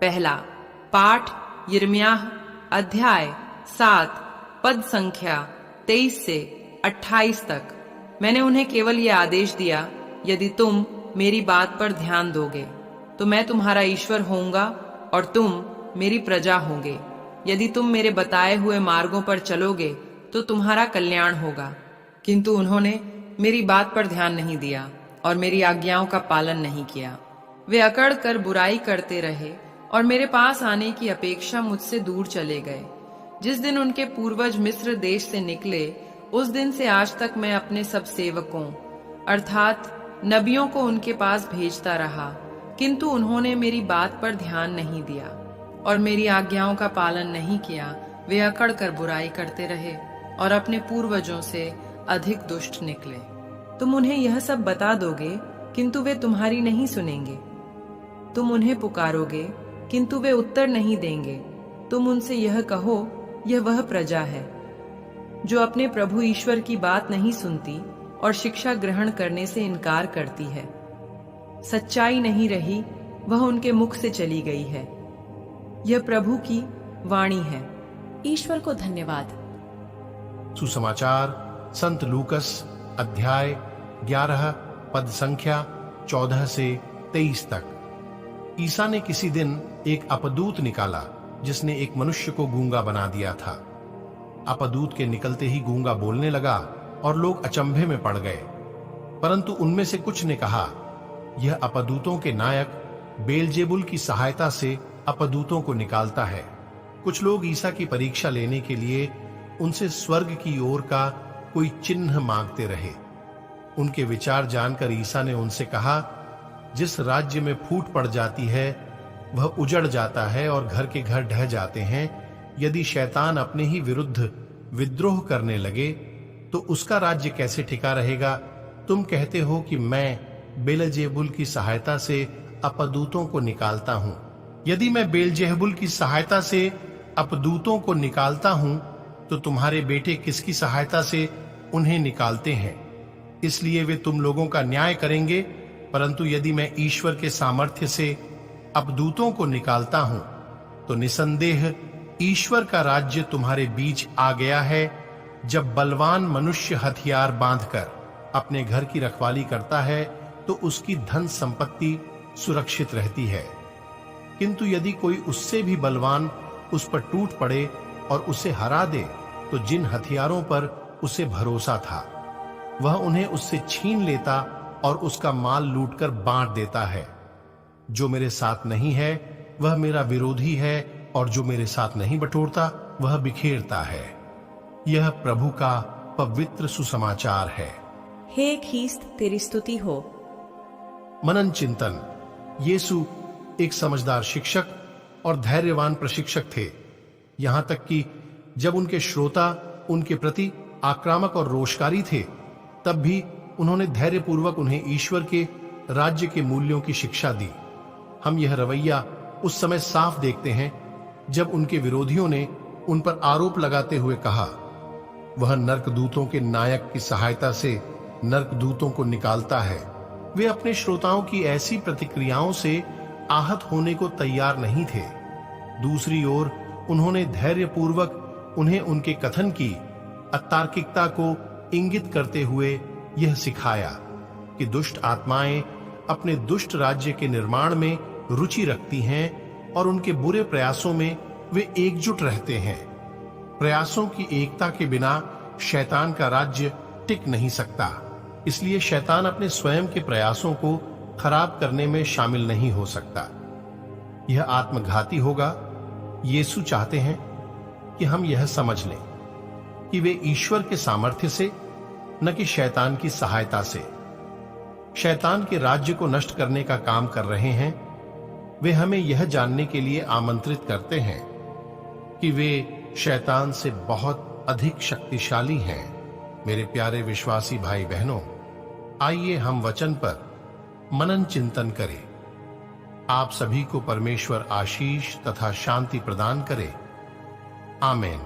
पहला पाठ यिर्मयाह अध्याय 7 पद संख्या 23 से 28 तक। मैंने उन्हें केवल ये आदेश दिया, यदि तुम मेरी बात पर ध्यान दोगे तो मैं तुम्हारा ईश्वर होऊंगा और तुम मेरी प्रजा होंगे। यदि तुम मेरे बताए हुए मार्गों पर चलोगे तो तुम्हारा कल्याण होगा। किंतु उन्होंने मेरी बात पर ध्यान नहीं दिया और मेरी आज्ञाओं का पालन नहीं किया। वे अकड़ कर बुराई करते रहे और मेरे पास आने की अपेक्षा मुझसे दूर चले गए। जिस दिन उनके पूर्वज मिस्र देश से निकले, उस दिन से आज तक मैं अपने सब सेवकों अर्थात नबियों को उनके पास भेजता रहा, किंतु उन्होंने मेरी बात पर ध्यान नहीं दिया और मेरी आज्ञाओं का पालन नहीं किया। वे अकड़ कर बुराई करते रहे और अपने पूर्वजों से अधिक दुष्ट निकले। तुम उन्हें यह सब बता दोगे, किंतु वे तुम्हारी नहीं सुनेंगे। तुम उन्हें पुकारोगे, किंतु वे उत्तर नहीं देंगे। तुम उनसे यह कहो, यह वह प्रजा है जो अपने प्रभु ईश्वर की बात नहीं सुनती और शिक्षा ग्रहण करने से इनकार करती है। सच्चाई नहीं रही, वह उनके मुख से चली गई है। यह प्रभु की वाणी है। ईश्वर को धन्यवाद। सुसमाचार संत लूकस अध्याय 11 पद संख्या 14 से 23 तक। ईसा ने किसी दिन एक अपदूत निकाला जिसने एक मनुष्य को गूंगा बना दिया था। अपदूत के निकलते ही गूंगा बोलने लगा और लोग अचंभे में पड़ गए। परंतु उनमें से कुछ ने कहा, यह अपदूतों के नायक बेलजेबुल की सहायता से अपदूतों को निकालता है। कुछ लोग ईसा की परीक्षा लेने के लिए उनसे स्वर्ग की ओर का कोई चिन्ह मांगते रहे। उनके विचार जानकर ईसा ने उनसे कहा, जिस राज्य में फूट पड़ जाती है वह उजड़ जाता है और घर के घर ढह जाते हैं। यदि शैतान अपने ही विरुद्ध विद्रोह करने लगे तो उसका राज्य कैसे टिका रहेगा? तुम कहते हो कि मैं बेलजेबुल की सहायता से अपदूतों को निकालता हूं। यदि मैं बेलजेबुल की सहायता से अपदूतों को निकालता हूं तो तुम्हारे बेटे किसकी सहायता से उन्हें निकालते हैं? इसलिए वे तुम लोगों का न्याय करेंगे। परंतु यदि मैं ईश्वर के सामर्थ्य से अपदूतों को निकालता हूं तो निसंदेह ईश्वर का राज्य तुम्हारे बीच आ गया है। जब बलवान मनुष्य हथियार बांधकर अपने घर की रखवाली करता है तो उसकी धन संपत्ति सुरक्षित रहती है। किंतु यदि कोई उससे भी बलवान उस पर टूट पड़े और उसे हरा दे तो जिन हथियारों पर उसे भरोसा था वह उन्हें उससे छीन लेता और उसका माल लूटकर बांट देता है। जो मेरे साथ नहीं है वह मेरा विरोधी है और जो मेरे साथ नहीं बटोरता वह बिखेरता है। यह प्रभु का पवित्र सुसमाचार है। हे ख्रीस्त, तेरी स्तुति हो। मनन चिंतन। यीशु एक समझदार शिक्षक और धैर्यवान प्रशिक्षक थे। यहां तक कि जब उनके श्रोता उनके प्रति आक्रामक और रोषकारी थे, तब भी उन्होंने धैर्यपूर्वक उन्हें ईश्वर के राज्य के मूल्यों की शिक्षा दी। हम यह रवैया उस समय साफ देखते हैं जब उनके विरोधियों ने उन पर आरोप लगाते हुए कहा, वह नरकदूतों के नायक की सहायता से नरकदूतों को निकालता है। वे अपने श्रोताओं की ऐसी प्रतिक्रियाओं से आहत होने को तैयार नहीं थे। दूसरी ओर उन्होंने धैर्यपूर्वक उन्हें उनके कथन की अतार्किकता को इंगित करते हुए यह सिखाया कि दुष्ट आत्माएं अपने दुष्ट राज्य के निर्माण में रुचि रखती हैं और उनके बुरे प्रयासों में वे एकजुट रहते हैं। प्रयासों की एकता के बिना शैतान का राज्य टिक नहीं सकता। इसलिए शैतान अपने स्वयं के प्रयासों को खराब करने में शामिल नहीं हो सकता। यह आत्मघाती होगा। यीशु चाहते हैं कि हम यह समझ लें कि वे ईश्वर के सामर्थ्य से, न कि शैतान की सहायता से, शैतान के राज्य को नष्ट करने का काम कर रहे हैं। वे हमें यह जानने के लिए आमंत्रित करते हैं कि वे शैतान से बहुत अधिक शक्तिशाली हैं। मेरे प्यारे विश्वासी भाई बहनों, आइए हम वचन पर मनन चिंतन करें। आप सभी को परमेश्वर आशीष तथा शांति प्रदान करे। आमीन।